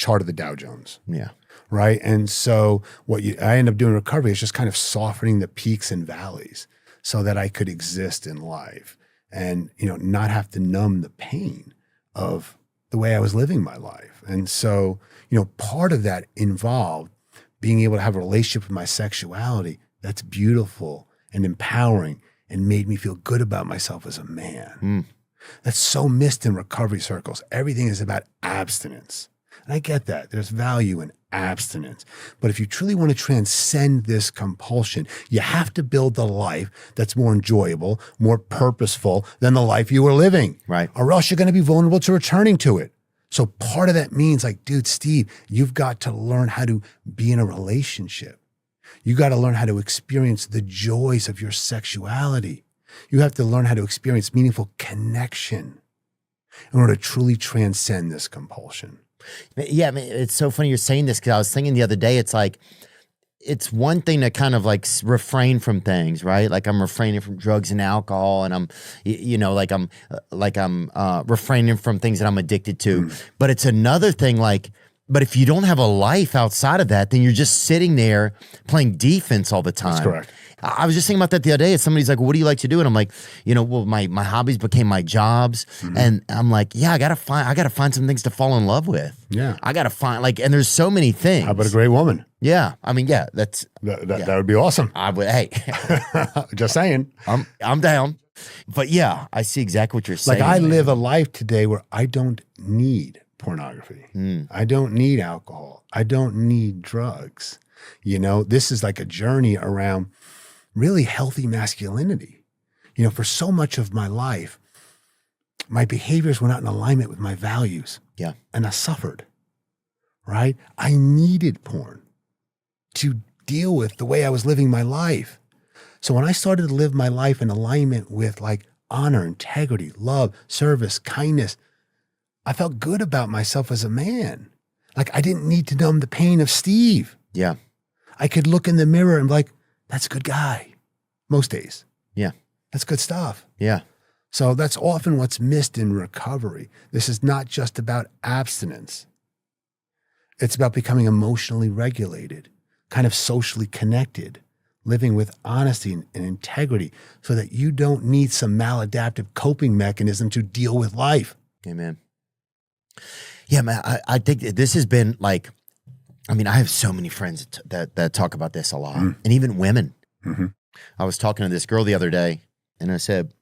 chart of the Dow Jones. Yeah. Right. And so I end up doing in recovery is just kind of softening the peaks and valleys so that I could exist in life and, not have to numb the pain of the way I was living my life. And so, part of that involved being able to have a relationship with my sexuality that's beautiful and empowering and made me feel good about myself as a man. That's so missed in recovery circles. Everything is about abstinence. And I get that. There's value in abstinence. But if you truly want to transcend this compulsion, you have to build a life that's more enjoyable, more purposeful than the life you were living. Right. Or else you're going to be vulnerable to returning to it. So part of that means dude, Steve, you've got to learn how to be in a relationship. You got to learn how to experience the joys of your sexuality. You have to learn how to experience meaningful connection in order to truly transcend this compulsion. Yeah, I mean, it's so funny you're saying this because I was thinking the other day, it's one thing to kind of refrain from things, right? Like I'm refraining from drugs and alcohol, and I'm refraining from things that I'm addicted to. But it's another thing, but if you don't have a life outside of that, then you're just sitting there playing defense all the time. That's correct. I was just thinking about that the other day. Somebody's like, well, what do you like to do? And I'm like, my hobbies became my jobs. And I'm like, yeah, I gotta find some things to fall in love with. Yeah. I gotta find and there's so many things. How about a great woman? Yeah. I mean, yeah, that would be awesome. I would, hey. Just saying. I'm down. But yeah, I see exactly what you're saying. I live a life today where I don't need pornography. I don't need alcohol. I don't need drugs. This is like a journey around really healthy masculinity. For so much of my life, my behaviors were not in alignment with my values. Yeah. And I suffered, right? I needed porn to deal with the way I was living my life. So when I started to live my life in alignment with honor, integrity, love, service, kindness, I felt good about myself as a man. I didn't need to numb the pain of Steve. Yeah. I could look in the mirror and be like, that's a good guy. Most days. Yeah. That's good stuff. Yeah. So that's often what's missed in recovery. This is not just about abstinence. It's about becoming emotionally regulated, kind of socially connected, living with honesty and integrity so that you don't need some maladaptive coping mechanism to deal with life. Amen. Yeah, man, I think this has been I have so many friends that talk about this a lot, and even women. I was talking to this girl the other day, and I said,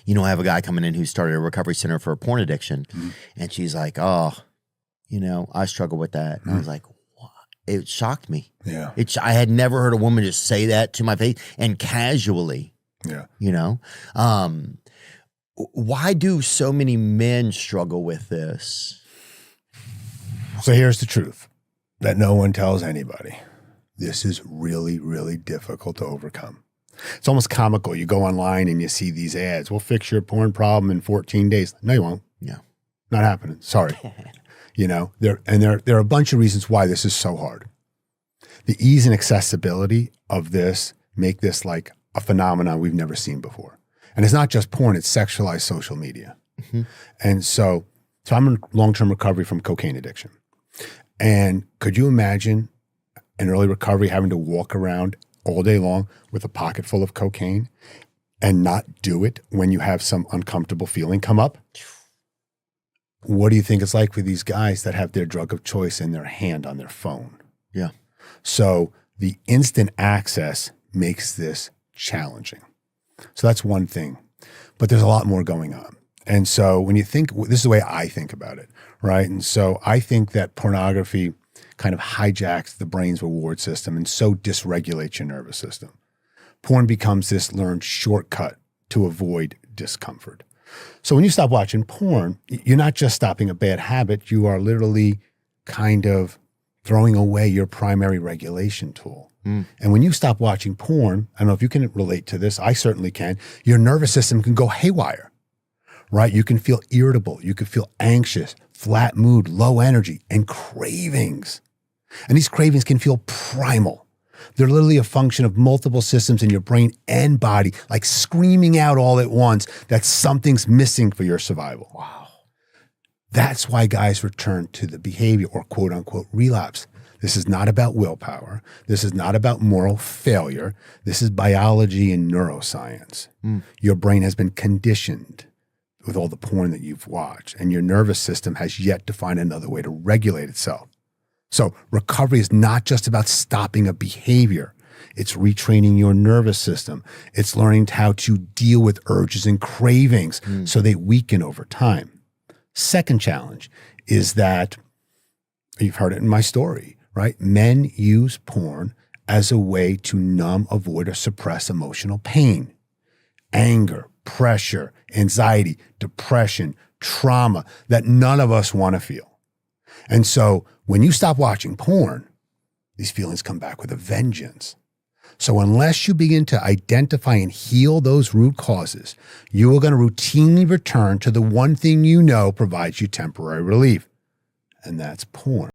I have a guy coming in who started a recovery center for a porn addiction, and she's like, oh, I struggle with that. And I was like, what? It shocked me. Yeah. I had never heard a woman just say that to my face and casually. Yeah. Why do so many men struggle with this? So here's the truth that no one tells anybody. This is really, really difficult to overcome. It's almost comical. You go online and you see these ads. We'll fix your porn problem in 14 days. No, you won't. Yeah. Not happening. Sorry. There are a bunch of reasons why this is so hard. The ease and accessibility of this make this a phenomenon we've never seen before. And it's not just porn, it's sexualized social media. And so I'm in long-term recovery from cocaine addiction. And could you imagine in early recovery having to walk around all day long with a pocket full of cocaine and not do it when you have some uncomfortable feeling come up? What do you think it's like for these guys that have their drug of choice in their hand on their phone? Yeah. So the instant access makes this challenging. So that's one thing, but there's a lot more going on. And so when you think, this is the way I think about it, right? And so I think that pornography kind of hijacks the brain's reward system and so dysregulates your nervous system. Porn becomes this learned shortcut to avoid discomfort. So when you stop watching porn, you're not just stopping a bad habit, you are literally kind of throwing away your primary regulation tool. And when you stop watching porn, I don't know if you can relate to this, I certainly can, your nervous system can go haywire, right? You can feel irritable, you can feel anxious, flat mood, low energy, and cravings. And these cravings can feel primal. They're literally a function of multiple systems in your brain and body, screaming out all at once that something's missing for your survival. Wow. That's why guys return to the behavior or quote unquote relapse. This is not about willpower. This is not about moral failure. This is biology and neuroscience. Your brain has been conditioned with all the porn that you've watched, and your nervous system has yet to find another way to regulate itself. So recovery is not just about stopping a behavior. It's retraining your nervous system. It's learning how to deal with urges and cravings so they weaken over time. Second challenge is that, you've heard it in my story, right? Men use porn as a way to numb, avoid, or suppress emotional pain, anger, pressure, anxiety, depression, trauma that none of us want to feel. And so when you stop watching porn, these feelings come back with a vengeance. So unless you begin to identify and heal those root causes, you are going to routinely return to the one thing you know provides you temporary relief, and that's porn.